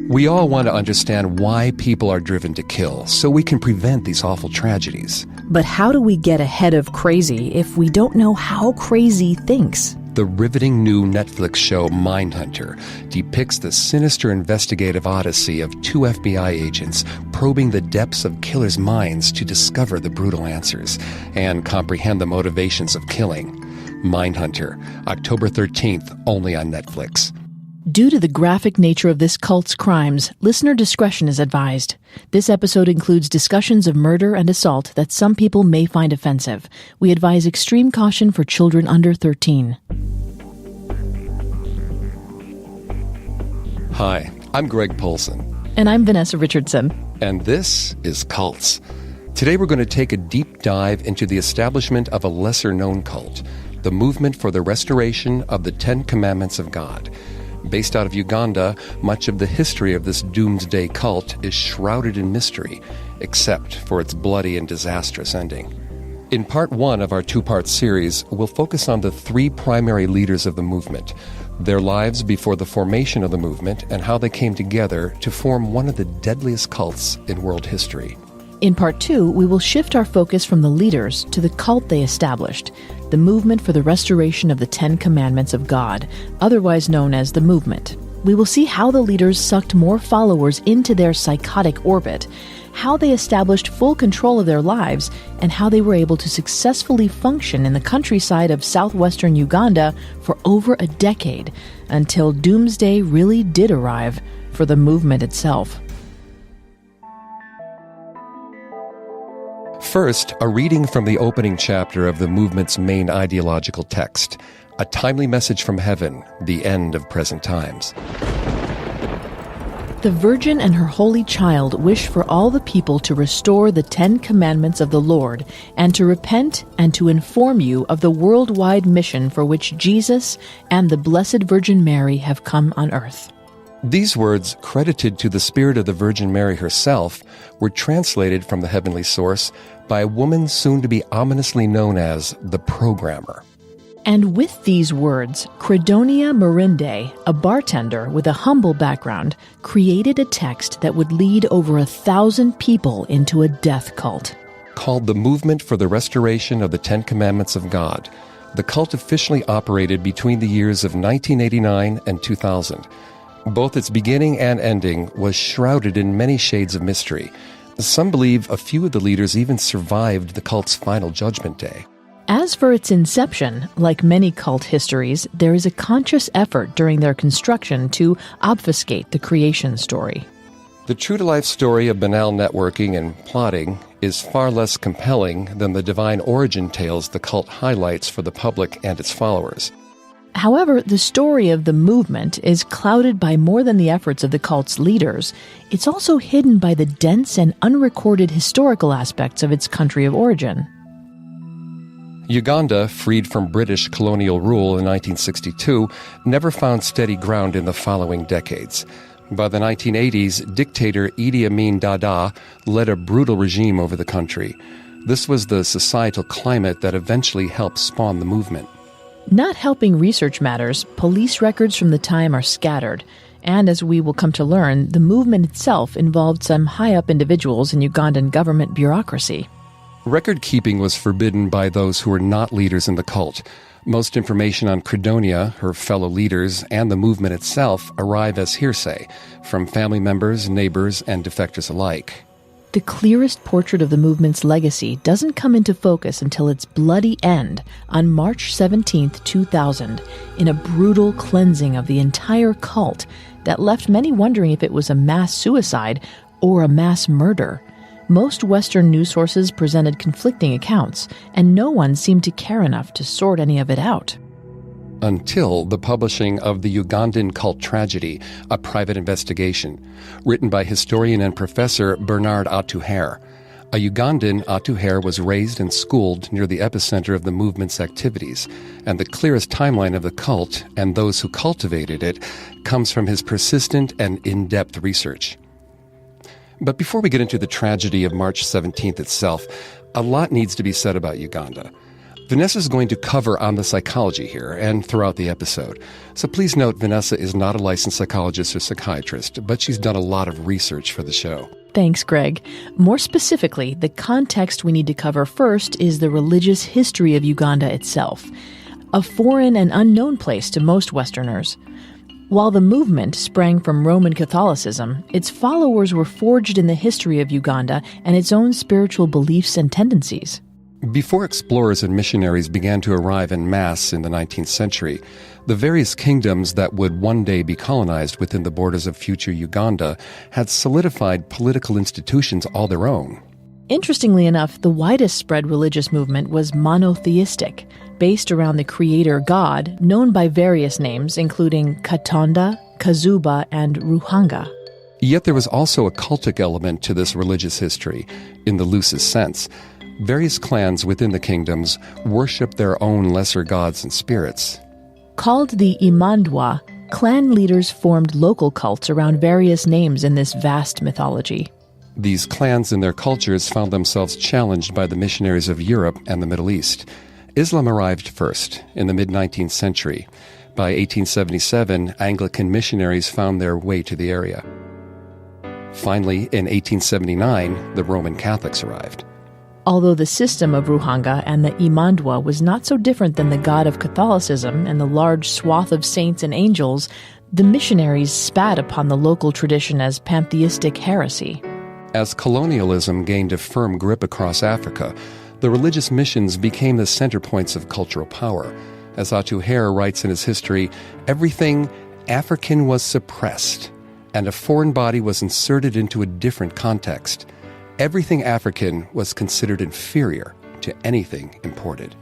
We all want to understand why people are driven to kill so we can prevent these awful tragedies. But how do we get ahead of crazy if we don't know how crazy thinks? The riveting new Netflix show Mindhunter depicts the sinister investigative odyssey of two FBI agents probing the depths of killers' minds to discover the brutal answers and comprehend the motivations of killing. Mindhunter, October 13th, only on Netflix. Due to the graphic nature of this cult's crimes, listener discretion is advised. This episode includes discussions of murder and assault that some people may find offensive. We advise extreme caution for children under 13. Hi, I'm Greg Polson. And I'm Vanessa Richardson. And this is Cults. Today we're going to take a deep dive into the establishment of a lesser-known cult, the Movement for the Restoration of the Ten Commandments of God. Based out of Uganda, much of the history of this doomsday cult is shrouded in mystery, except for its bloody and disastrous ending. In part one of our two-part series, we'll focus on the three primary leaders of the movement, their lives before the formation of the movement, and how they came together to form one of the deadliest cults in world history. In part two, we will shift our focus from the leaders to the cult they established, the Movement for the Restoration of the Ten Commandments of God, otherwise known as the Movement. We will see how the leaders sucked more followers into their psychotic orbit, how they established full control of their lives, and how they were able to successfully function in the countryside of southwestern Uganda for over a decade, until doomsday really did arrive for the movement itself. First, a reading from the opening chapter of the movement's main ideological text, A Timely Message from Heaven, the End of Present Times. The Virgin and her Holy Child wish for all the people to restore the Ten Commandments of the Lord, and to repent and to inform you of the worldwide mission for which Jesus and the Blessed Virgin Mary have come on earth. These words, credited to the spirit of the Virgin Mary herself, were translated from the heavenly source by a woman soon to be ominously known as the Programmer. And with these words, Credonia Marinde, a bartender with a humble background, created a text that would lead over 1,000 people into a death cult. Called the Movement for the Restoration of the Ten Commandments of God, the cult officially operated between the years of 1989 and 2000. Both its beginning and ending was shrouded in many shades of mystery. Some believe a few of the leaders even survived the cult's final judgment day. As for its inception, like many cult histories, there is a conscious effort during their construction to obfuscate the creation story. The true-to-life story of banal networking and plotting is far less compelling than the divine origin tales the cult highlights for the public and its followers. However, the story of the movement is clouded by more than the efforts of the cult's leaders. It's also hidden by the dense and unrecorded historical aspects of its country of origin. Uganda, freed from British colonial rule in 1962, never found steady ground in the following decades. By the 1980s, dictator Idi Amin Dada led a brutal regime over the country. This was the societal climate that eventually helped spawn the movement. Not helping research matters, police records from the time are scattered. And as we will come to learn, the movement itself involved some high-up individuals in Ugandan government bureaucracy. Record-keeping was forbidden by those who were not leaders in the cult. Most information on Credonia, her fellow leaders, and the movement itself arrive as hearsay from family members, neighbors, and defectors alike. The clearest portrait of the movement's legacy doesn't come into focus until its bloody end on March 17, 2000, in a brutal cleansing of the entire cult that left many wondering if it was a mass suicide or a mass murder. Most Western news sources presented conflicting accounts, and no one seemed to care enough to sort any of it out. Until the publishing of the Ugandan Cult Tragedy, a private investigation, written by historian and professor Bernard Atuhaire. A Ugandan, Atuhaire was raised and schooled near the epicenter of the movement's activities, and the clearest timeline of the cult and those who cultivated it comes from his persistent and in-depth research. But before we get into the tragedy of March 17th itself, a lot needs to be said about Uganda. Vanessa's going to cover on the psychology here and throughout the episode. So please note Vanessa is not a licensed psychologist or psychiatrist, but she's done a lot of research for the show. Thanks, Greg. More specifically, the context we need to cover first is the religious history of Uganda itself, a foreign and unknown place to most Westerners. While the movement sprang from Roman Catholicism, its followers were forged in the history of Uganda and its own spiritual beliefs and tendencies. Before explorers and missionaries began to arrive en masse in the 19th century, the various kingdoms that would one day be colonized within the borders of future Uganda had solidified political institutions all their own. Interestingly enough, the widest spread religious movement was monotheistic, based around the creator god, known by various names including Katonda, Kazuba, and Ruhanga. Yet there was also a cultic element to this religious history, in the loosest sense. Various clans within the kingdoms worshipped their own lesser gods and spirits. Called the Imandwa, clan leaders formed local cults around various names in this vast mythology. These clans and their cultures found themselves challenged by the missionaries of Europe and the Middle East. Islam arrived first, in the mid-19th century. By 1877, Anglican missionaries found their way to the area. Finally, in 1879, the Roman Catholics arrived. Although the system of Ruhanga and the Imandwa was not so different than the god of Catholicism and the large swath of saints and angels, the missionaries spat upon the local tradition as pantheistic heresy. As colonialism gained a firm grip across Africa, the religious missions became the center points of cultural power. As Atu Hare writes in his history, everything African was suppressed, and a foreign body was inserted into a different context. Everything African was considered inferior to anything imported.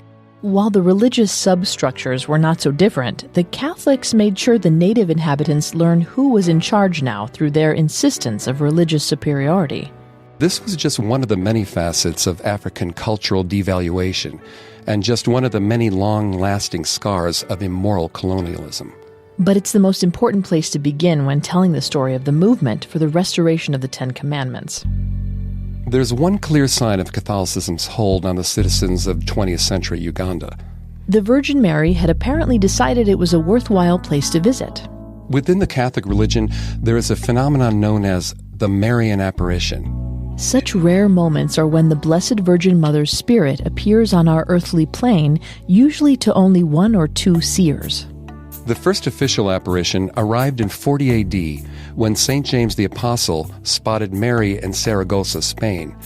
While the religious substructures were not so different, the Catholics made sure the native inhabitants learned who was in charge now through their insistence of religious superiority. This was just one of the many facets of African cultural devaluation, and just one of the many long-lasting scars of immoral colonialism. But it's the most important place to begin when telling the story of the movement for the restoration of the Ten Commandments. There's one clear sign of Catholicism's hold on the citizens of 20th century Uganda. The Virgin Mary had apparently decided it was a worthwhile place to visit. Within the Catholic religion, there is a phenomenon known as the Marian apparition. Such rare moments are when the Blessed Virgin Mother's spirit appears on our earthly plane, usually to only one or two seers. The first official apparition arrived in 40 AD when St. James the Apostle spotted Mary in Saragossa, Spain.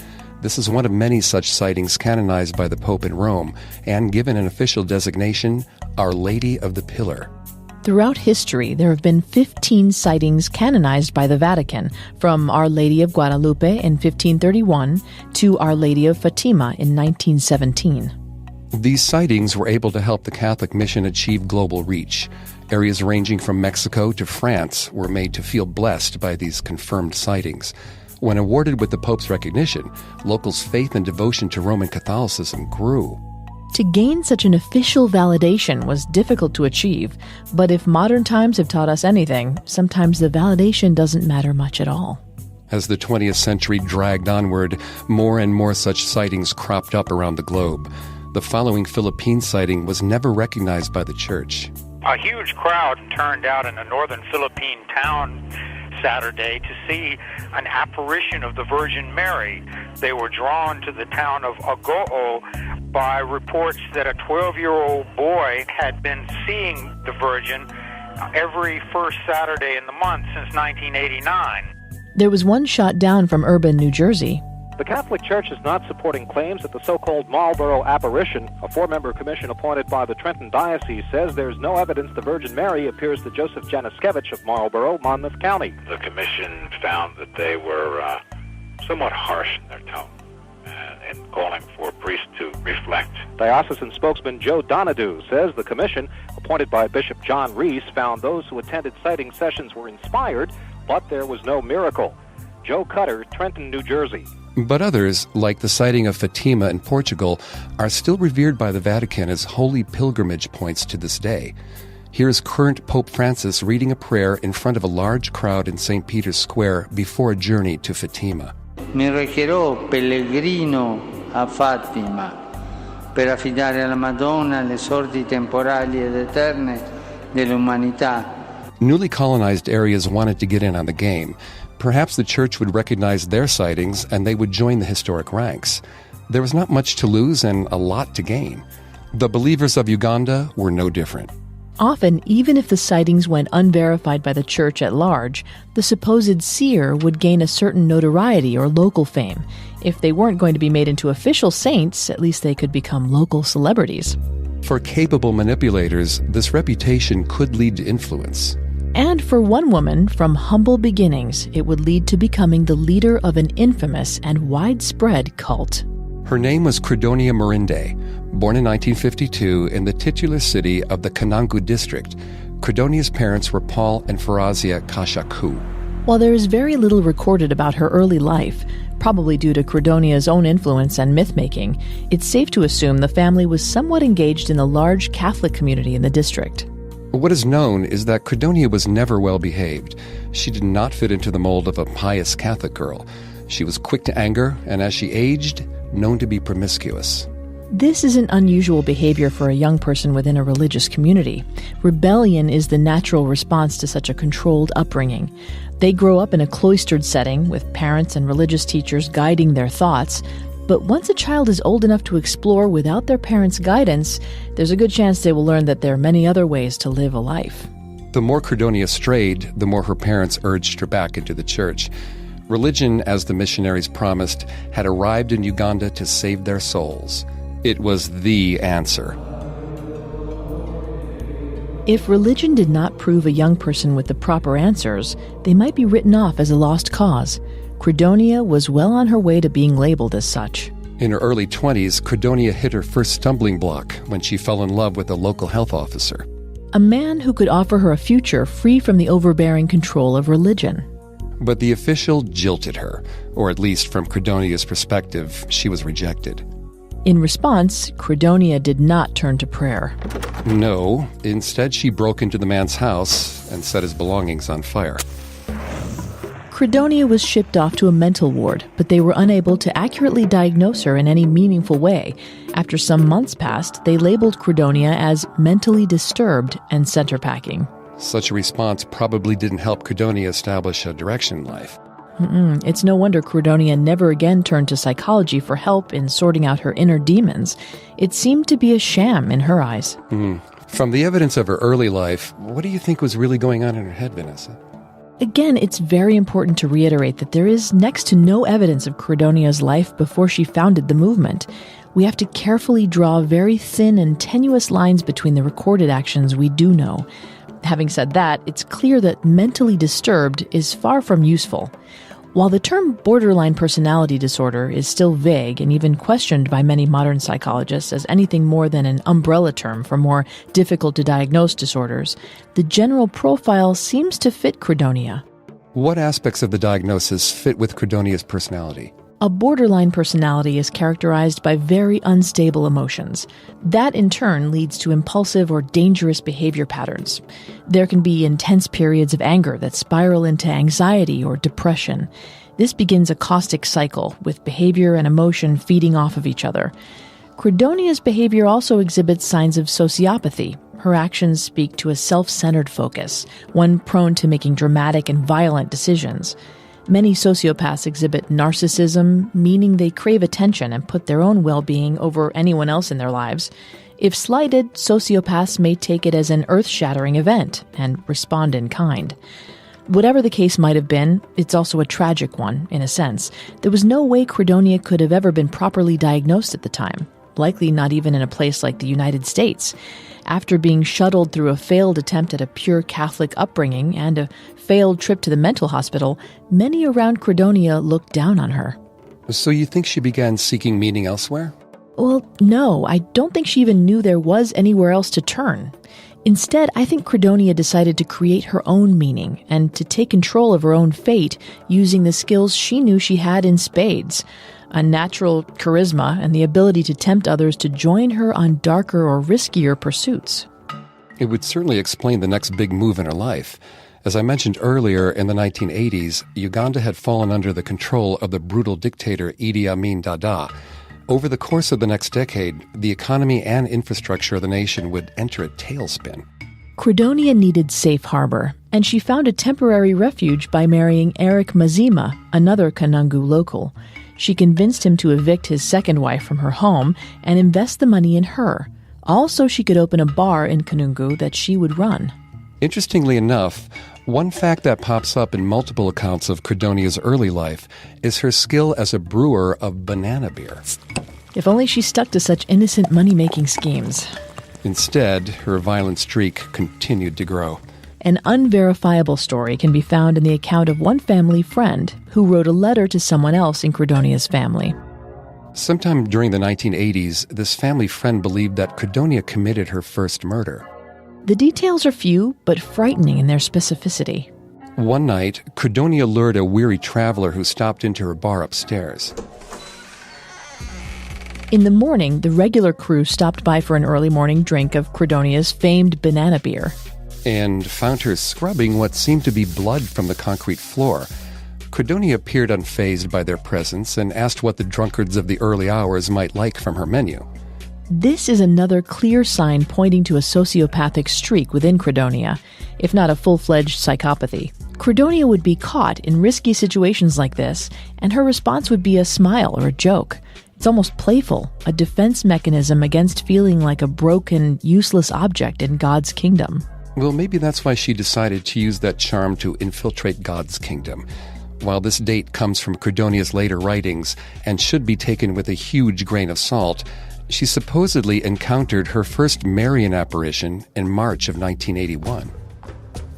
This is one of many such sightings canonized by the Pope in Rome and given an official designation, Our Lady of the Pillar. Throughout history, there have been 15 sightings canonized by the Vatican, from Our Lady of Guadalupe in 1531 to Our Lady of Fatima in 1917. These sightings were able to help the Catholic mission achieve global reach. Areas ranging from Mexico to France were made to feel blessed by these confirmed sightings. When awarded with the Pope's recognition, locals' faith and devotion to Roman Catholicism grew. To gain such an official validation was difficult to achieve, but if modern times have taught us anything, sometimes the validation doesn't matter much at all. As the 20th century dragged onward, more and more such sightings cropped up around the globe. The following Philippine sighting was never recognized by the Church. A huge crowd turned out in a northern Philippine town Saturday to see an apparition of the Virgin Mary. They were drawn to the town of Agoo by reports that a 12-year-old boy had been seeing the Virgin every first Saturday in the month since 1989. There was one shot down from Urban, New Jersey. The Catholic Church is not supporting claims that the so-called Marlborough apparition, a four-member commission appointed by the Trenton Diocese, says there's no evidence the Virgin Mary appears to Joseph Januszkiewicz of Marlborough, Monmouth County. The commission found that they were somewhat harsh in their tone in calling for priests to reflect. Diocesan spokesman Joe Donahue says the commission, appointed by Bishop John Reese, found those who attended sighting sessions were inspired, but there was no miracle. Joe Cutter, Trenton, New Jersey. But others, like the sighting of Fatima in Portugal, are still revered by the Vatican as holy pilgrimage points to this day. Here's current Pope Francis reading a prayer in front of a large crowd in St. Peter's Square before a journey to Fatima. Mi recherò pellegrino a Fatima, per affidare alla Madonna le sorti temporali ed eterne dell'umanità. Newly colonized areas wanted to get in on the game. Perhaps the church would recognize their sightings and they would join the historic ranks. There was not much to lose and a lot to gain. The believers of Uganda were no different. Often, even if the sightings went unverified by the church at large, the supposed seer would gain a certain notoriety or local fame. If they weren't going to be made into official saints, at least they could become local celebrities. For capable manipulators, this reputation could lead to influence. And for one woman, from humble beginnings, it would lead to becoming the leader of an infamous and widespread cult. Her name was Credonia Mirinde. Born in 1952 in the titular city of the Kanangu district, Credonia's parents were Paul and Farazia Kashaku. While there is very little recorded about her early life, probably due to Credonia's own influence and myth-making, it's safe to assume the family was somewhat engaged in the large Catholic community in the district. What is known is that Credonia was never well behaved. She did not fit into the mold of a pious Catholic girl. She was quick to anger, and as she aged, known to be promiscuous. This isn't unusual behavior for a young person within a religious community. Rebellion is the natural response to such a controlled upbringing. They grow up in a cloistered setting with parents and religious teachers guiding their thoughts. But once a child is old enough to explore without their parents' guidance, there's a good chance they will learn that there are many other ways to live a life. The more Credonia strayed, the more her parents urged her back into the church. Religion, as the missionaries promised, had arrived in Uganda to save their souls. It was the answer. If religion did not prove a young person with the proper answers, they might be written off as a lost cause. Credonia was well on her way to being labeled as such. In her early 20s, Credonia hit her first stumbling block when she fell in love with a local health officer. A man who could offer her a future free from the overbearing control of religion. But the official jilted her, or at least from Credonia's perspective, she was rejected. In response, Credonia did not turn to prayer. No, instead she broke into the man's house and set his belongings on fire. Credonia was shipped off to a mental ward, but they were unable to accurately diagnose her in any meaningful way. After some months passed, they labeled Credonia as mentally disturbed and sent her packing. Such a response probably didn't help Credonia establish a direction in life. It's no wonder Credonia never again turned to psychology for help in sorting out her inner demons. It seemed to be a sham in her eyes. From the evidence of her early life, what do you think was really going on in her head, Vanessa? Again, it's very important to reiterate that there is next to no evidence of Credonia's life before she founded the movement. We have to carefully draw very thin and tenuous lines between the recorded actions we do know. Having said that, it's clear that mentally disturbed is far from useful. While the term borderline personality disorder is still vague and even questioned by many modern psychologists as anything more than an umbrella term for more difficult-to-diagnose disorders, the general profile seems to fit Credonia. What aspects of the diagnosis fit with Credonia's personality? A borderline personality is characterized by very unstable emotions. That, in turn, leads to impulsive or dangerous behavior patterns. There can be intense periods of anger that spiral into anxiety or depression. This begins a caustic cycle, with behavior and emotion feeding off of each other. Credonia's behavior also exhibits signs of sociopathy. Her actions speak to a self-centered focus, one prone to making dramatic and violent decisions. Many sociopaths exhibit narcissism, meaning they crave attention and put their own well-being over anyone else in their lives. If slighted, sociopaths may take it as an earth-shattering event and respond in kind. Whatever the case might have been, it's also a tragic one, in a sense. There was no way Credonia could have ever been properly diagnosed at the time, likely not even in a place like the United States. After being shuttled through a failed attempt at a pure Catholic upbringing and a failed trip to the mental hospital, many around Credonia looked down on her. So you think she began seeking meaning elsewhere? Well, no, I don't think she even knew there was anywhere else to turn. Instead, I think Credonia decided to create her own meaning and to take control of her own fate using the skills she knew she had in spades. A natural charisma and the ability to tempt others to join her on darker or riskier pursuits. It would certainly explain the next big move in her life. As I mentioned earlier, in the 1980s, Uganda had fallen under the control of the brutal dictator Idi Amin Dada. Over the course of the next decade, the economy and infrastructure of the nation would enter a tailspin. Credonia needed safe harbor, and she found a temporary refuge by marrying Eric Mazima, another Kanungu local. She convinced him to evict his second wife from her home and invest the money in her. Also, she could open a bar in Kanungu that she would run. Interestingly enough, one fact that pops up in multiple accounts of Credonia's early life is her skill as a brewer of banana beer. If only she stuck to such innocent money-making schemes. Instead, her violent streak continued to grow. An unverifiable story can be found in the account of one family friend who wrote a letter to someone else in Credonia's family. Sometime during the 1980s, this family friend believed that Credonia committed her first murder. The details are few, but frightening in their specificity. One night, Credonia lured a weary traveler who stopped into her bar upstairs. In the morning, the regular crew stopped by for an early morning drink of Credonia's famed banana beer. And found her scrubbing what seemed to be blood from the concrete floor. Credonia appeared unfazed by their presence and asked what the drunkards of the early hours might like from her menu. This is another clear sign pointing to a sociopathic streak within Credonia, if not a full-fledged psychopathy. Credonia would be caught in risky situations like this, and her response would be a smile or a joke. It's almost playful, a defense mechanism against feeling like a broken, useless object in God's kingdom. Well, maybe that's why she decided to use that charm to infiltrate God's kingdom. While this date comes from Credonia's later writings and should be taken with a huge grain of salt, she supposedly encountered her first Marian apparition in March of 1981.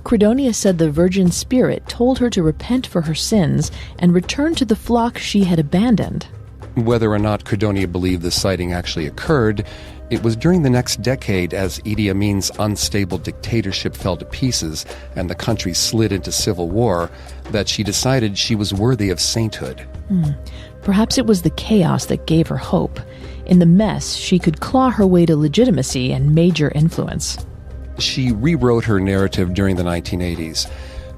Credonia said the Virgin Spirit told her to repent for her sins and return to the flock she had abandoned. Whether or not Credonia believed the sighting actually occurred, it was during the next decade, as Idi Amin's unstable dictatorship fell to pieces and the country slid into civil war, that she decided she was worthy of sainthood. Perhaps it was the chaos that gave her hope. In the mess, she could claw her way to legitimacy and major influence. She rewrote her narrative during the 1980s.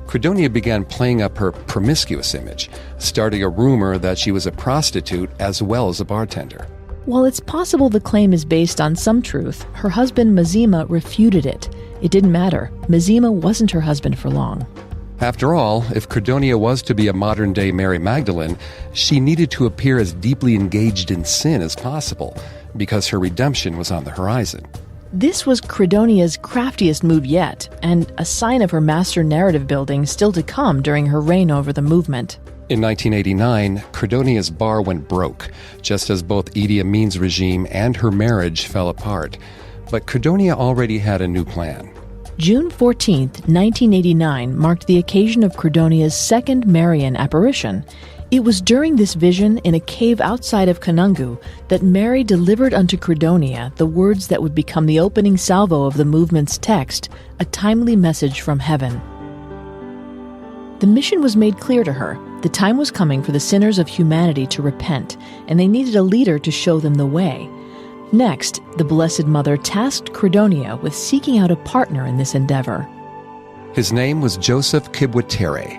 Credonia began playing up her promiscuous image, starting a rumor that she was a prostitute as well as a bartender. While it's possible the claim is based on some truth, her husband Mazima refuted it. It didn't matter. Mazima wasn't her husband for long. After all, if Credonia was to be a modern-day Mary Magdalene, she needed to appear as deeply engaged in sin as possible, because her redemption was on the horizon. This was Credonia's craftiest move yet, and a sign of her master narrative building still to come during her reign over the movement. In 1989, Credonia's bar went broke, just as both Idi Amin's regime and her marriage fell apart. But Credonia already had a new plan. June 14, 1989 marked the occasion of Credonia's second Marian apparition. It was during this vision in a cave outside of Kanungu that Mary delivered unto Credonia the words that would become the opening salvo of the movement's text, a timely message from heaven. The mission was made clear to her. The time was coming for the sinners of humanity to repent, and they needed a leader to show them the way. Next, the Blessed Mother tasked Credonia with seeking out a partner in this endeavor. His name was Joseph Kibwetere.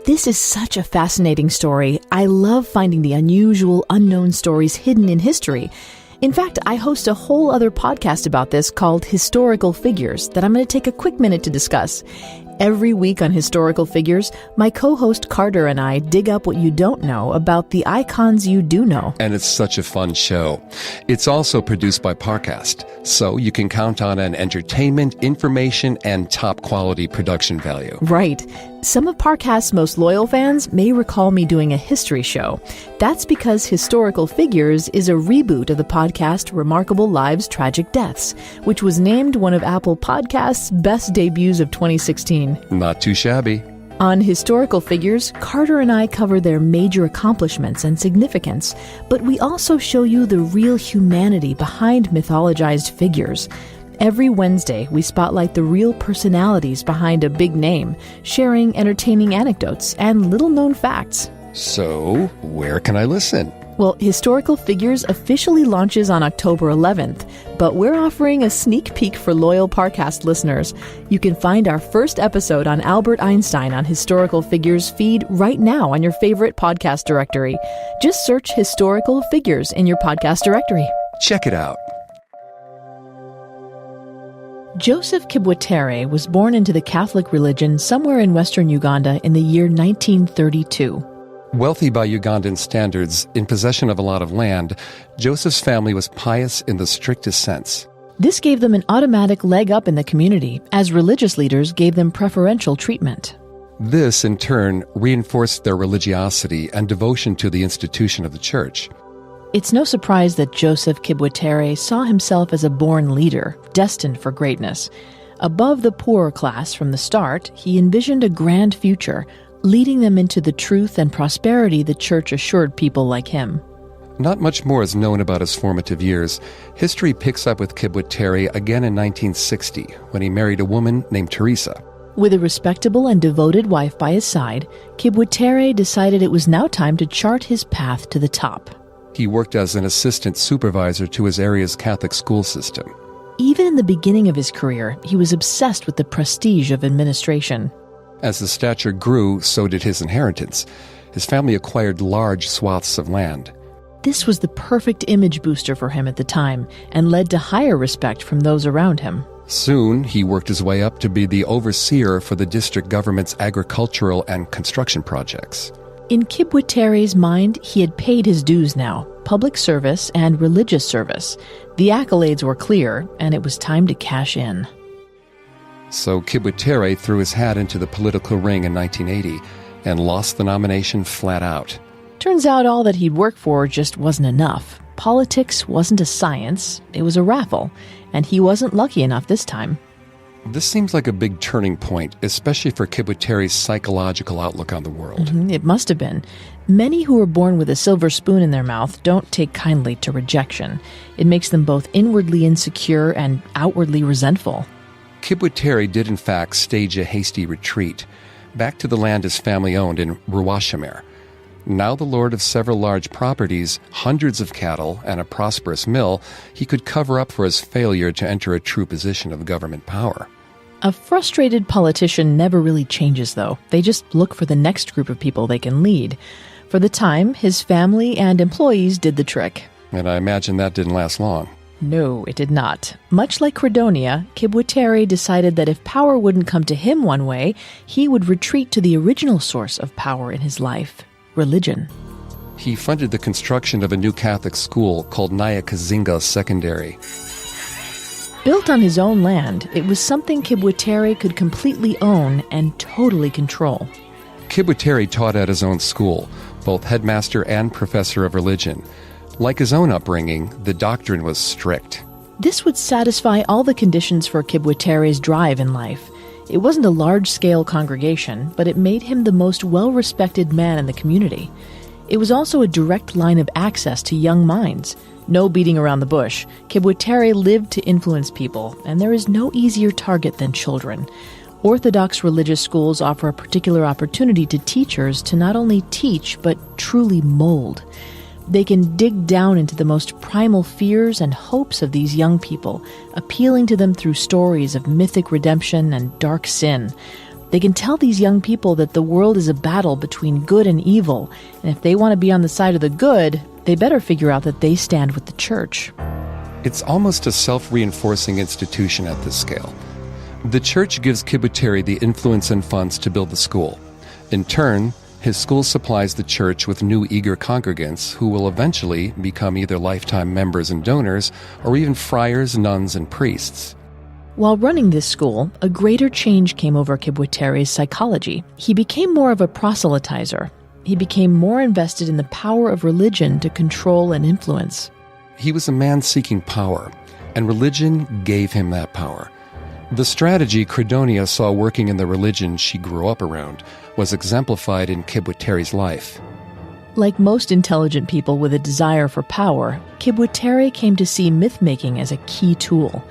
This is such a fascinating story. I love finding the unusual, unknown stories hidden in history. In fact, I host a whole other podcast about this called Historical Figures that I'm going to take a quick minute to discuss. Every week on Historical Figures, my co-host Carter and I dig up what you don't know about the icons you do know. And it's such a fun show. It's also produced by Parcast, so you can count on an entertainment, information, and top-quality production value. Right. Some of Parcast's most loyal fans may recall me doing a history show. That's because Historical Figures is a reboot of the podcast Remarkable Lives, Tragic Deaths, which was named one of Apple Podcast's best debuts of 2016. Not too shabby. On Historical Figures, Carter and I cover their major accomplishments and significance, but we also show you the real humanity behind mythologized figures. Every Wednesday, we spotlight the real personalities behind a big name, sharing entertaining anecdotes and little-known facts. So, where can I listen? Well, Historical Figures officially launches on October 11th, but we're offering a sneak peek for loyal Parcast listeners. You can find our first episode on Albert Einstein on Historical Figures feed right now on your favorite podcast directory. Just search Historical Figures in your podcast directory. Check it out. Joseph Kibwetere was born into the Catholic religion somewhere in western Uganda in the year 1932. Wealthy by Ugandan standards, in possession of a lot of land, Joseph's family was pious in the strictest sense. This gave them an automatic leg up in the community, as religious leaders gave them preferential treatment. This, in turn, reinforced their religiosity and devotion to the institution of the church. It's no surprise that Joseph Kibwetere saw himself as a born leader, destined for greatness. Above the poorer class from the start, he envisioned a grand future, leading them into the truth and prosperity the church assured people like him. Not much more is known about his formative years. History picks up with Kibwetere again in 1960, when he married a woman named Teresa. With a respectable and devoted wife by his side, Kibwetere decided it was now time to chart his path to the top. He worked as an assistant supervisor to his area's Catholic school system. Even in the beginning of his career, he was obsessed with the prestige of administration. As his stature grew, so did his inheritance. His family acquired large swaths of land. This was the perfect image booster for him at the time and led to higher respect from those around him. Soon, he worked his way up to be the overseer for the district government's agricultural and construction projects. In Kibwetere's mind, he had paid his dues now, public service and religious service. The accolades were clear, and it was time to cash in. So Kibwetere threw his hat into the political ring in 1980 and lost the nomination flat out. Turns out all that he'd worked for just wasn't enough. Politics wasn't a science, it was a raffle, and he wasn't lucky enough this time. This seems like a big turning point, especially for Kibwetere's psychological outlook on the world. It must have been. Many who are born with a silver spoon in their mouth don't take kindly to rejection. It makes them both inwardly insecure and outwardly resentful. Kibwetere did in fact stage a hasty retreat, back to the land his family owned in Ruwashamere. Now the lord of several large properties, hundreds of cattle, and a prosperous mill, he could cover up for his failure to enter a true position of government power. A frustrated politician never really changes, though. They just look for the next group of people they can lead. For the time, his family and employees did the trick. And I imagine that didn't last long. No, it did not. Much like Credonia, Kibwetere decided that if power wouldn't come to him one way, he would retreat to the original source of power in his life, religion. He funded the construction of a new Catholic school called Nyakazinga Secondary. Built on his own land, it was something Kibwetere could completely own and totally control. Kibwetere taught at his own school, both headmaster and professor of religion. Like his own upbringing, the doctrine was strict. This would satisfy all the conditions for Kibwetere's drive in life. It wasn't a large-scale congregation, but it made him the most well-respected man in the community. It was also a direct line of access to young minds. No beating around the bush. Kibwetere lived to influence people, and there is no easier target than children. Orthodox religious schools offer a particular opportunity to teachers to not only teach, but truly mold. They can dig down into the most primal fears and hopes of these young people, appealing to them through stories of mythic redemption and dark sin. They can tell these young people that the world is a battle between good and evil, and if they want to be on the side of the good, they better figure out that they stand with the church. It's almost a self-reinforcing institution at this scale. The church gives Kibwetere the influence and funds to build the school. In turn, his school supplies the church with new eager congregants who will eventually become either lifetime members and donors or even friars, nuns, and priests. While running this school, a greater change came over Kibwetere's psychology. He became more of a proselytizer. He became more invested in the power of religion to control and influence. He was a man seeking power, and religion gave him that power. The strategy Credonia saw working in the religion she grew up around was exemplified in Kibwetere's life. Like most intelligent people with a desire for power, Kibwetere came to see myth-making as a key tool.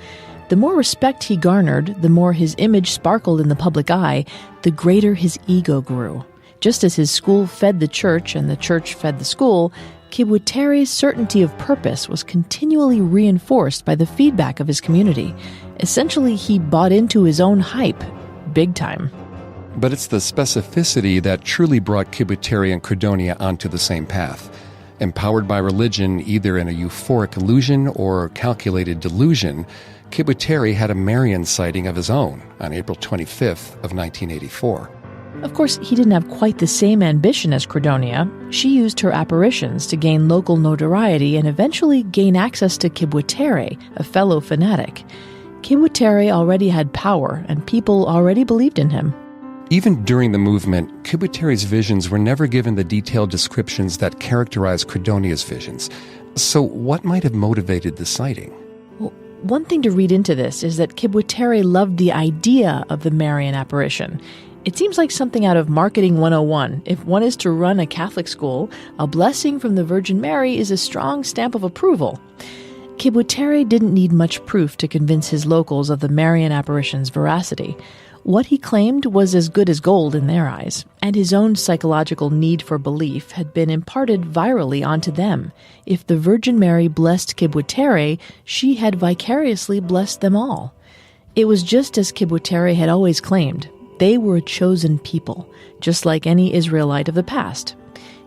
The more respect he garnered, the more his image sparkled in the public eye, the greater his ego grew. Just as his school fed the church and the church fed the school, Kibwetere's certainty of purpose was continually reinforced by the feedback of his community. Essentially, he bought into his own hype, big time. But it's the specificity that truly brought Kibwetere and Credonia onto the same path. Empowered by religion, either in a euphoric illusion or calculated delusion, Kibwetere had a Marian sighting of his own on April 25th of 1984. Of course, he didn't have quite the same ambition as Credonia. She used her apparitions to gain local notoriety and eventually gain access to Kibwetere, a fellow fanatic. Kibwetere already had power, and people already believed in him. Even during the movement, Kibwetere's visions were never given the detailed descriptions that characterize Credonia's visions. So what might have motivated the sighting? Well, one thing to read into this is that Kibwetere loved the idea of the Marian apparition. It seems like something out of Marketing 101. If one is to run a Catholic school, a blessing from the Virgin Mary is a strong stamp of approval. Kibwetere didn't need much proof to convince his locals of the Marian apparition's veracity. What he claimed was as good as gold in their eyes, and his own psychological need for belief had been imparted virally onto them. If the Virgin Mary blessed Kibwetere, she had vicariously blessed them all. It was just as Kibwetere had always claimed. They were a chosen people, just like any Israelite of the past.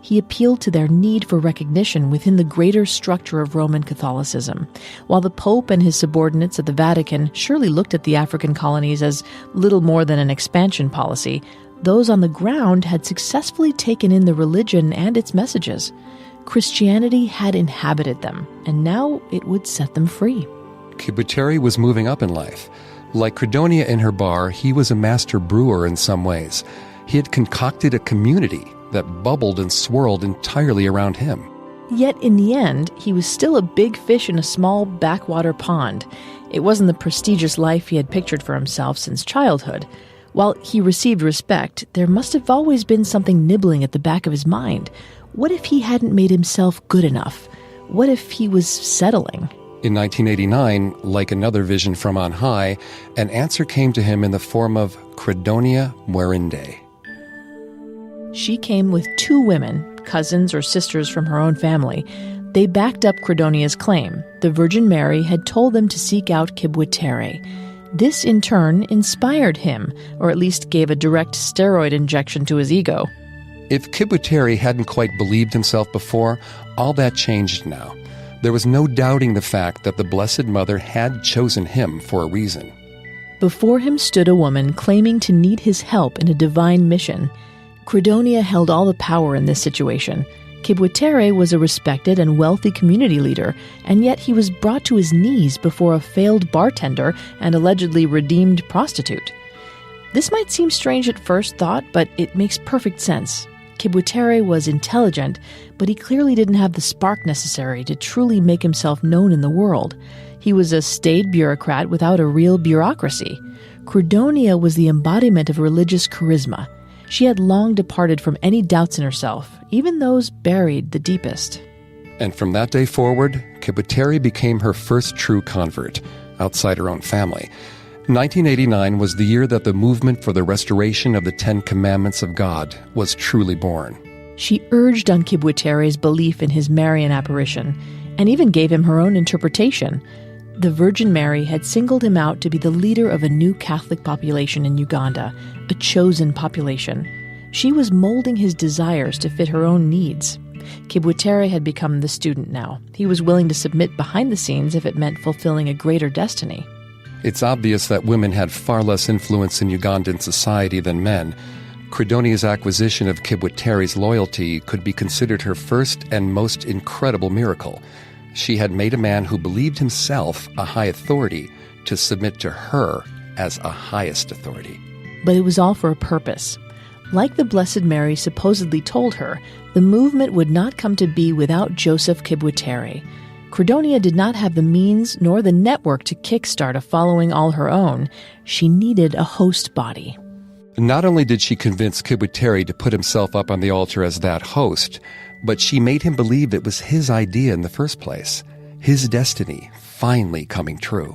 He appealed to their need for recognition within the greater structure of Roman Catholicism. While the Pope and his subordinates at the Vatican surely looked at the African colonies as little more than an expansion policy, those on the ground had successfully taken in the religion and its messages. Christianity had inhabited them, and now it would set them free. Kibwetere was moving up in life. Like Credonia in her bar, he was a master brewer in some ways. He had concocted a community that bubbled and swirled entirely around him. Yet in the end, he was still a big fish in a small backwater pond. It wasn't the prestigious life he had pictured for himself since childhood. While he received respect, there must have always been something nibbling at the back of his mind. What if he hadn't made himself good enough? What if he was settling? In 1989, like another vision from on high, an answer came to him in the form of Credonia Mwerinde. She came with 2 women, cousins or sisters from her own family. They backed up Credonia's claim. The Virgin Mary had told them to seek out Kibwetere. This, in turn, inspired him, or at least gave a direct steroid injection to his ego. If Kibwetere hadn't quite believed himself before, all that changed now. There was no doubting the fact that the Blessed Mother had chosen him for a reason. Before him stood a woman claiming to need his help in a divine mission. Credonia held all the power in this situation. Kibwetere was a respected and wealthy community leader, and yet he was brought to his knees before a failed bartender and allegedly redeemed prostitute. This might seem strange at first thought, but it makes perfect sense. Kibwetere was intelligent, but he clearly didn't have the spark necessary to truly make himself known in the world. He was a staid bureaucrat without a real bureaucracy. Credonia was the embodiment of religious charisma. She had long departed from any doubts in herself, even those buried the deepest. And from that day forward, Kibwetere became her first true convert, outside her own family. 1989 was the year that the movement for the restoration of the 10 Commandments of God was truly born. She urged on Kibwetere's belief in his Marian apparition, and even gave him her own interpretation. The Virgin Mary had singled him out to be the leader of a new Catholic population in Uganda, a chosen population. She was molding his desires to fit her own needs. Kibwetere had become the student now. He was willing to submit behind the scenes if it meant fulfilling a greater destiny. It's obvious that women had far less influence in Ugandan society than men. Credonia's acquisition of Kibwetere's loyalty could be considered her first and most incredible miracle. She had made a man who believed himself a high authority to submit to her as a highest authority. But it was all for a purpose. Like the Blessed Mary supposedly told her, the movement would not come to be without Joseph Kibwetere. Credonia did not have the means nor the network to kickstart a following all her own. She needed a host body. Not only did she convince Kibwetere to put himself up on the altar as that host, but she made him believe it was his idea in the first place, his destiny finally coming true.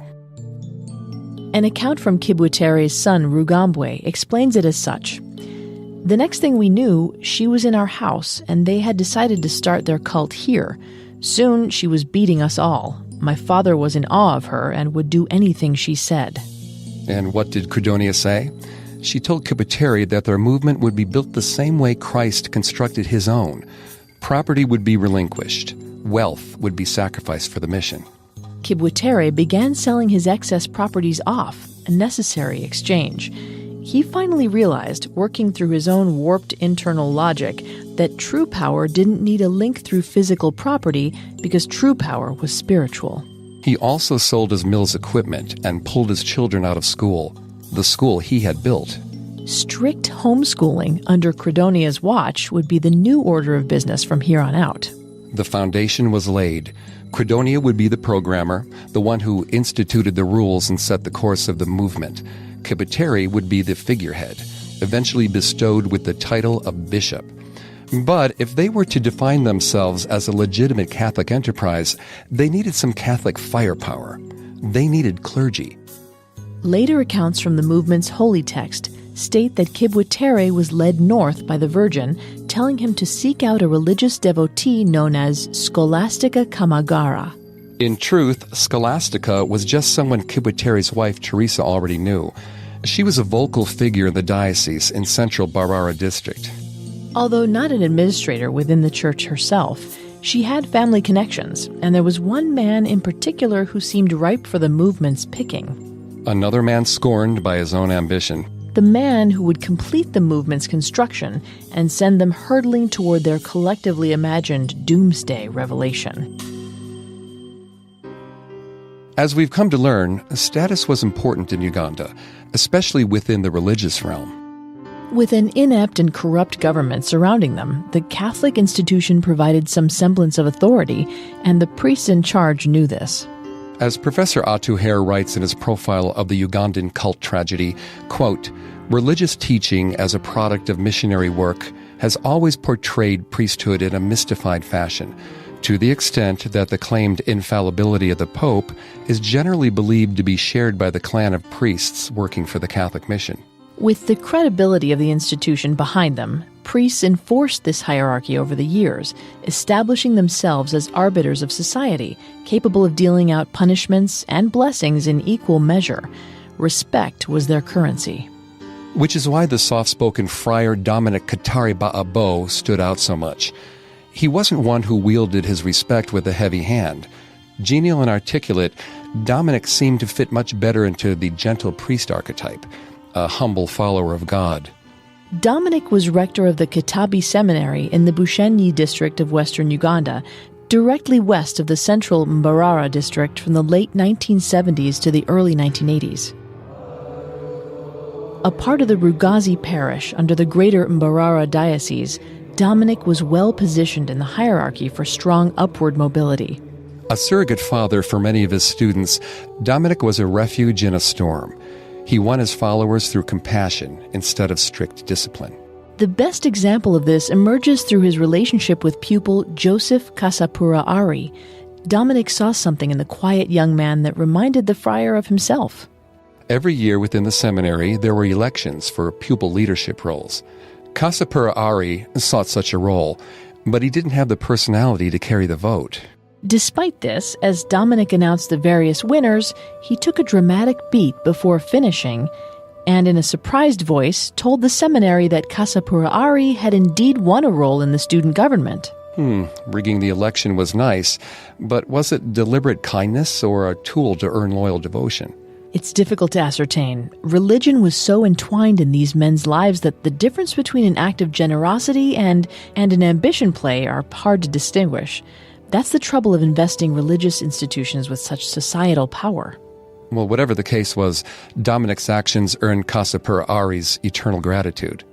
An account from Kibwetere's son Rugambwe explains it as such. The next thing we knew, she was in our house, and they had decided to start their cult here. Soon, she was beating us all. My father was in awe of her and would do anything she said. And what did Credonia say? She told Kibuteri that their movement would be built the same way Christ constructed his own. Property would be relinquished. Wealth would be sacrificed for the mission. Kibuteri began selling his excess properties off, a necessary exchange. He finally realized, working through his own warped internal logic, that true power didn't need a link through physical property because true power was spiritual. He also sold his mill's equipment and pulled his children out of school, the school he had built. Strict homeschooling under Credonia's watch would be the new order of business from here on out. The foundation was laid. Credonia would be the programmer, the one who instituted the rules and set the course of the movement. Kibuteri would be the figurehead, eventually bestowed with the title of bishop. But if they were to define themselves as a legitimate Catholic enterprise, they needed some Catholic firepower. They needed clergy. Later accounts from the movement's holy text state that Kibuteri was led north by the Virgin, telling him to seek out a religious devotee known as Scholastica Camagara. In truth, Scholastica was just someone Kibuteri's wife Teresa already knew. She was a vocal figure in the diocese in central Barara district. Although not an administrator within the church herself, she had family connections, and there was one man in particular who seemed ripe for the movement's picking. Another man scorned by his own ambition. The man who would complete the movement's construction and send them hurtling toward their collectively imagined doomsday revelation. As we've come to learn, status was important in Uganda, especially within the religious realm. With an inept and corrupt government surrounding them, the Catholic institution provided some semblance of authority, and the priests in charge knew this. As Professor Atu Hare writes in his profile of the Ugandan cult tragedy, quote, "Religious teaching as a product of missionary work has always portrayed priesthood in a mystified fashion, to the extent that the claimed infallibility of the Pope is generally believed to be shared by the clan of priests working for the Catholic mission." With the credibility of the institution behind them, priests enforced this hierarchy over the years, establishing themselves as arbiters of society, capable of dealing out punishments and blessings in equal measure. Respect was their currency. Which is why the soft-spoken friar Dominic Katari Ba'abo stood out so much. He wasn't one who wielded his respect with a heavy hand. Genial and articulate, Dominic seemed to fit much better into the gentle priest archetype, a humble follower of God. Dominic was rector of the Kitabi Seminary in the Bushenyi district of western Uganda, directly west of the central Mbarara district from the late 1970s to the early 1980s. A part of the Rugazi parish under the greater Mbarara diocese, Dominic was well positioned in the hierarchy for strong upward mobility. A surrogate father for many of his students, Dominic was a refuge in a storm. He won his followers through compassion instead of strict discipline. The best example of this emerges through his relationship with pupil Joseph Kasapura Ari. Dominic saw something in the quiet young man that reminded the friar of himself. Every year within the seminary, there were elections for pupil leadership roles. Kasapura Ari sought such a role, but he didn't have the personality to carry the vote. Despite this, as Dominic announced the various winners, he took a dramatic beat before finishing, and in a surprised voice told the seminary that Kasapura Ari had indeed won a role in the student government. Rigging the election was nice, but was it deliberate kindness or a tool to earn loyal devotion? It's difficult to ascertain. Religion was so entwined in these men's lives that the difference between an act of generosity and an ambition play are hard to distinguish. That's the trouble of investing religious institutions with such societal power. Well, whatever the case was, Dominic's actions earned Kasapura Ari's eternal gratitude.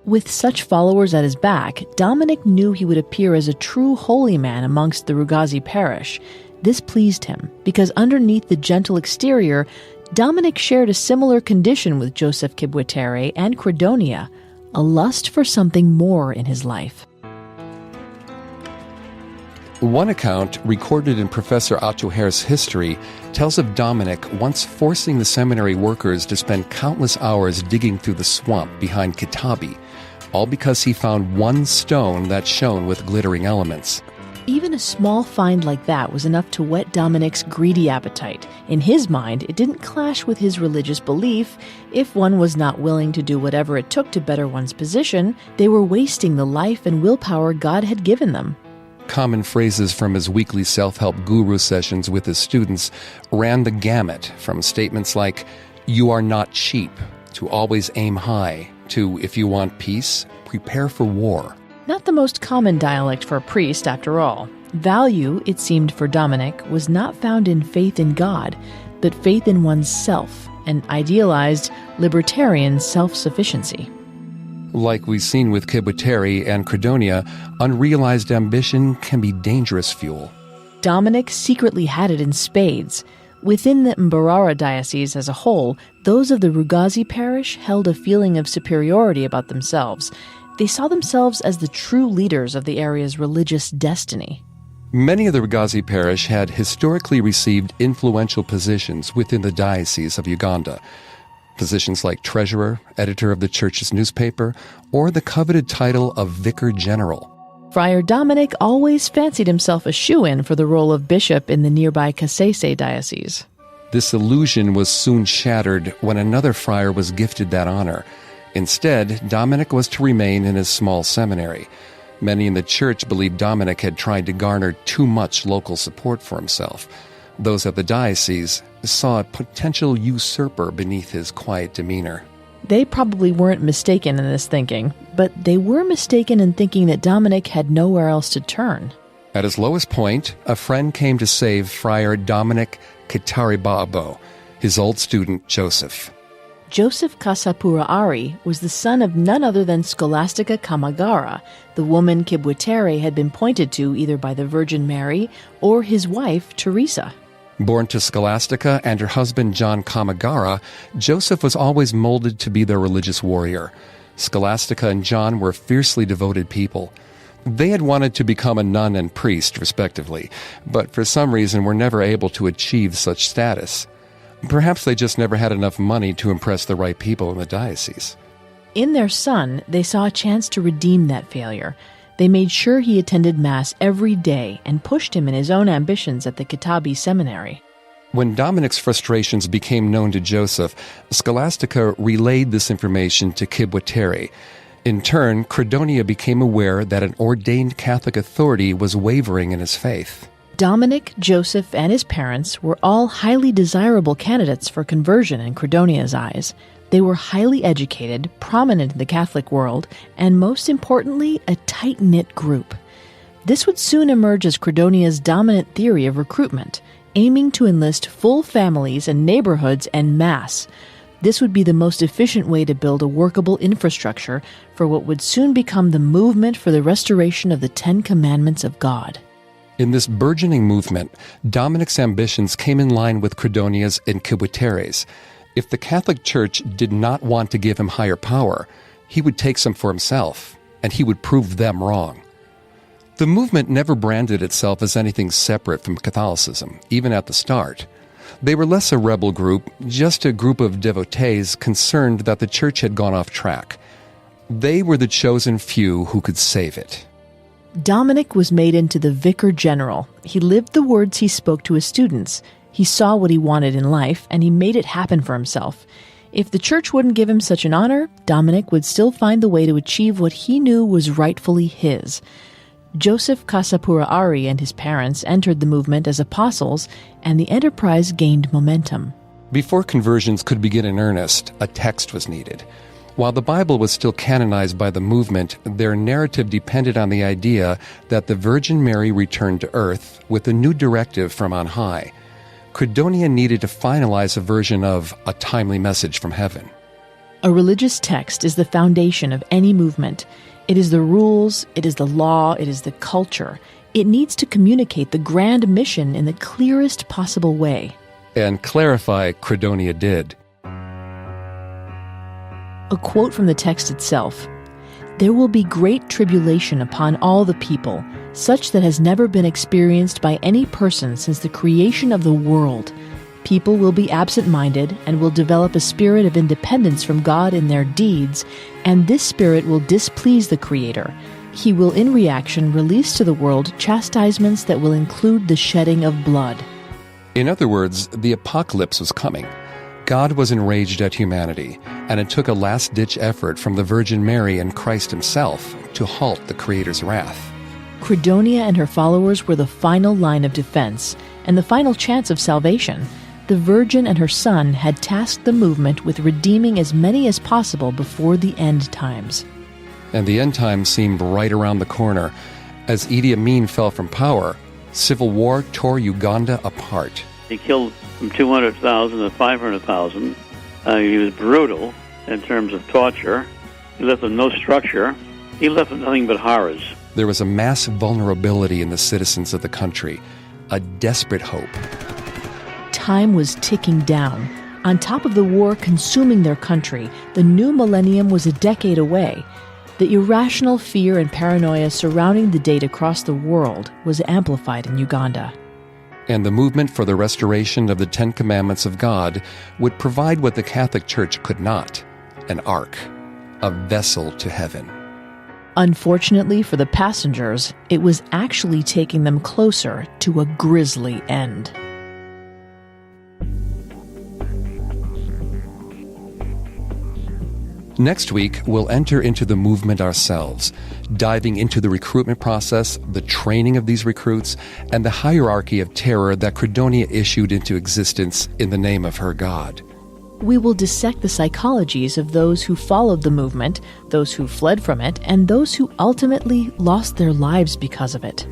With such followers at his back, Dominic knew he would appear as a true holy man amongst the Rugazi parish. This pleased him, because underneath the gentle exterior, Dominic shared a similar condition with Joseph Kibuteri and Credonia, a lust for something more in his life. One account, recorded in Professor Atu Hare's history, tells of Dominic once forcing the seminary workers to spend countless hours digging through the swamp behind Kitabi, all because he found one stone that shone with glittering elements. Even a small find like that was enough to whet Dominic's greedy appetite. In his mind, it didn't clash with his religious belief. If one was not willing to do whatever it took to better one's position, they were wasting the life and willpower God had given them. Common phrases from his weekly self-help guru sessions with his students ran the gamut, from statements like, "You are not cheap," to "always aim high," to "if you want peace, prepare for war." Not the most common dialect for a priest, after all. Value, it seemed for Dominic, was not found in faith in God, but faith in one's self, an idealized, libertarian self-sufficiency. Like we've seen with Kibwetere and Credonia, unrealized ambition can be dangerous fuel. Dominic secretly had it in spades. Within the Mbarara diocese as a whole, those of the Rugazi parish held a feeling of superiority about themselves. They saw themselves as the true leaders of the area's religious destiny. Many of the Rugazi parish had historically received influential positions within the Diocese of Uganda. Positions like treasurer, editor of the church's newspaper, or the coveted title of vicar general. Friar Dominic always fancied himself a shoo-in for the role of bishop in the nearby Kasese diocese. This illusion was soon shattered when another friar was gifted that honor. Instead, Dominic was to remain in his small seminary. Many in the church believed Dominic had tried to garner too much local support for himself. Those at the diocese saw a potential usurper beneath his quiet demeanor. They probably weren't mistaken in this thinking, but they were mistaken in thinking that Dominic had nowhere else to turn. At his lowest point, a friend came to save Friar Dominic Kitaribabo, his old student Joseph. Joseph Kasapura Ari was the son of none other than Scholastica Kamagara, the woman Kibwetere had been pointed to either by the Virgin Mary or his wife, Teresa. Born to Scholastica and her husband John Kamagara, Joseph was always molded to be their religious warrior. Scholastica and John were fiercely devoted people. They had wanted to become a nun and priest, respectively, but for some reason were never able to achieve such status. Perhaps they just never had enough money to impress the right people in the diocese. In their son, they saw a chance to redeem that failure. They made sure he attended Mass every day and pushed him in his own ambitions at the Kitabi Seminary. When Dominic's frustrations became known to Joseph, Scholastica relayed this information to Kibwetere. In turn, Credonia became aware that an ordained Catholic authority was wavering in his faith. Dominic, Joseph, and his parents were all highly desirable candidates for conversion in Credonia's eyes. They were highly educated, prominent in the Catholic world, and most importantly, a tight-knit group. This would soon emerge as Credonia's dominant theory of recruitment, aiming to enlist full families and neighborhoods en masse. This would be the most efficient way to build a workable infrastructure for what would soon become the movement for the restoration of the 10 Commandments of God. In this burgeoning movement, Dominic's ambitions came in line with Credonia's and Kibwetere's. If the Catholic Church did not want to give him higher power, he would take some for himself, and he would prove them wrong. The movement never branded itself as anything separate from Catholicism, even at the start. They were less a rebel group, just a group of devotees concerned that the Church had gone off track. They were the chosen few who could save it. Dominic was made into the vicar general. He lived the words he spoke to his students. He saw what he wanted in life, and he made it happen for himself. If the church wouldn't give him such an honor, Dominic would still find the way to achieve what he knew was rightfully his. Joseph Kasapura Ari and his parents entered the movement as apostles, and the enterprise gained momentum. Before conversions could begin in earnest, a text was needed. While the Bible was still canonized by the movement, their narrative depended on the idea that the Virgin Mary returned to earth with a new directive from on high. Credonia needed to finalize a version of a timely message from heaven. A religious text is the foundation of any movement. It is the rules, it is the law, it is the culture. It needs to communicate the grand mission in the clearest possible way. And clarify Credonia did. A quote from the text itself: "There will be great tribulation upon all the people, such that has never been experienced by any person since the creation of the world. People will be absent-minded and will develop a spirit of independence from God in their deeds, and this spirit will displease the Creator. He will, in reaction, release to the world chastisements that will include the shedding of blood. In other words, the apocalypse was coming. God was enraged at humanity, and it took a last-ditch effort from the Virgin Mary and Christ himself to halt the Creator's wrath. Credonia and her followers were the final line of defense and the final chance of salvation. The Virgin and her Son had tasked the movement with redeeming as many as possible before the end times. And the end times seemed right around the corner. As Idi Amin fell from power, civil war tore Uganda apart. He killed from 200,000 to 500,000. He was brutal in terms of torture. He left with no structure. He left with nothing but horrors. There was a mass vulnerability in the citizens of the country, a desperate hope. Time was ticking down. On top of the war consuming their country, the new millennium was a decade away. The irrational fear and paranoia surrounding the date across the world was amplified in Uganda. And the movement for the restoration of the Ten Commandments of God would provide what the Catholic Church could not, an ark, a vessel to heaven. Unfortunately for the passengers, it was actually taking them closer to a grisly end. Next week, we'll enter into the movement ourselves, diving into the recruitment process, the training of these recruits, and the hierarchy of terror that Credonia issued into existence in the name of her God. We will dissect the psychologies of those who followed the movement, those who fled from it, and those who ultimately lost their lives because of it.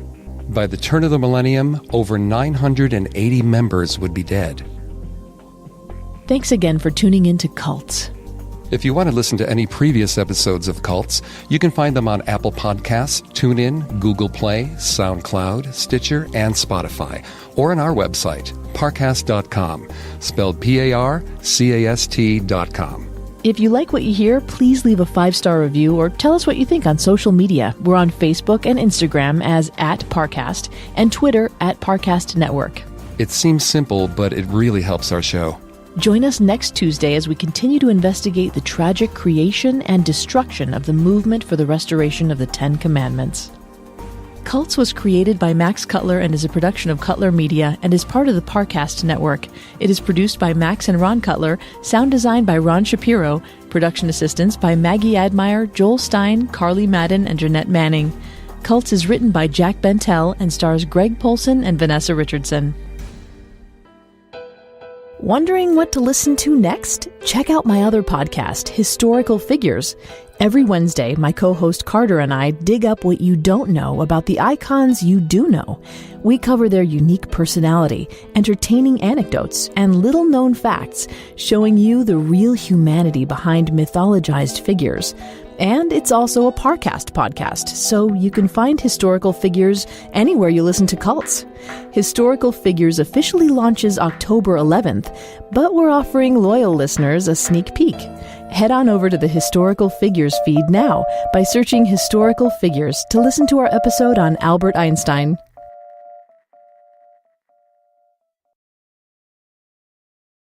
By the turn of the millennium, over 980 members would be dead. Thanks again for tuning in to Cults. If you want to listen to any previous episodes of Cults, you can find them on Apple Podcasts, TuneIn, Google Play, SoundCloud, Stitcher, and Spotify, or on our website, parcast.com, spelled Parcast.com. If you like what you hear, please leave a 5-star review or tell us what you think on social media. We're on Facebook and Instagram as @Parcast and Twitter @Parcast Network. It seems simple, but it really helps our show. Join us next Tuesday as we continue to investigate the tragic creation and destruction of the movement for the restoration of the Ten Commandments. Cults was created by Max Cutler and is a production of Cutler Media and is part of the Parcast Network. It is produced by Max and Ron Cutler, sound design by Ron Shapiro, production assistance by Maggie Admire, Joel Stein, Carly Madden, and Jeanette Manning. Cults is written by Jack Bentel and stars Greg Polson and Vanessa Richardson. Wondering what to listen to next? Check out my other podcast, Historical Figures. Every Wednesday, my co-host Carter and I dig up what you don't know about the icons you do know. We cover their unique personality, entertaining anecdotes, and little-known facts, showing you the real humanity behind mythologized figures. And it's also a Parcast podcast, so you can find Historical Figures anywhere you listen to Cults. Historical Figures officially launches October 11th, but we're offering loyal listeners a sneak peek. Head on over to the Historical Figures feed now by searching Historical Figures to listen to our episode on Albert Einstein.